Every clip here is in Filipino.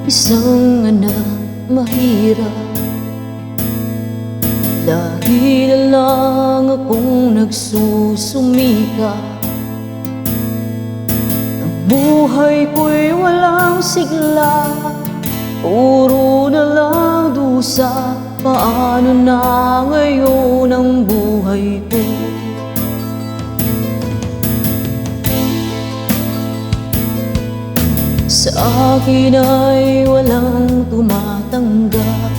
Isang anak mahirap, lagi na lang akong nagsusumika. Ang buhay ko'y walang sigla, puro na lang dusa. Paano na ngayon ang buhay ko? Sa akin ay walang tumatanggap,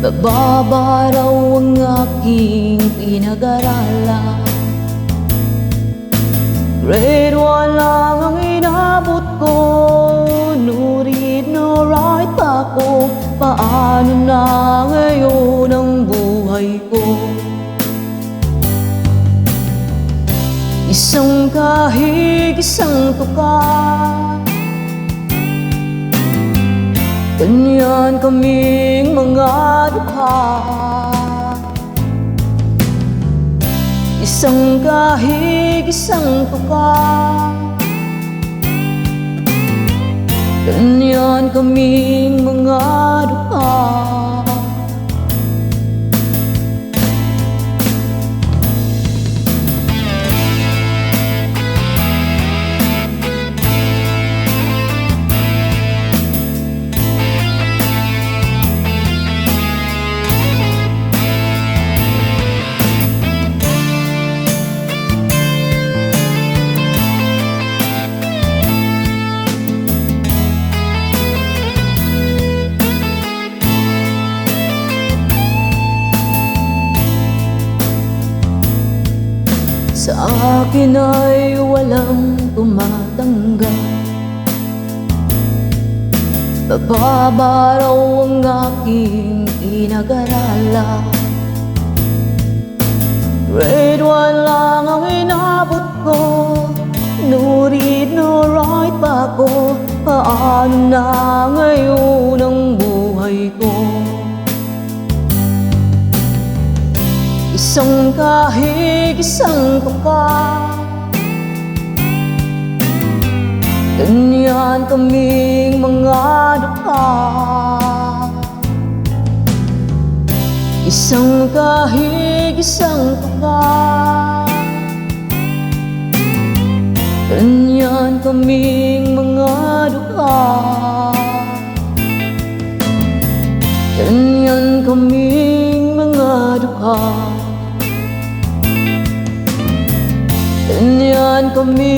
bababa raw ang aking pinag-aralan. Grade 1 lang ang inabot ko, no read, no write pa ko. Paano na ngayon ang buhay ko? Isang kahig, isang tuka, ganyan kaming mga dukha. Isang kahig, isang tuka, ganyan kaming mga dukha. Sa akin ay walang tumatanggap, bababa raw ang aking pinag-aralan. Grade 1 lang ang inabot ko, no read, no write pa ko. Paano na ngayon ang buhay ko? Isang kahig, isang tuka, ganyan kaming mga dukha. Isang kahig, isang tuka, ganyan kaming mga dukha. Ganyan kaming mga dukha. Ganyan kami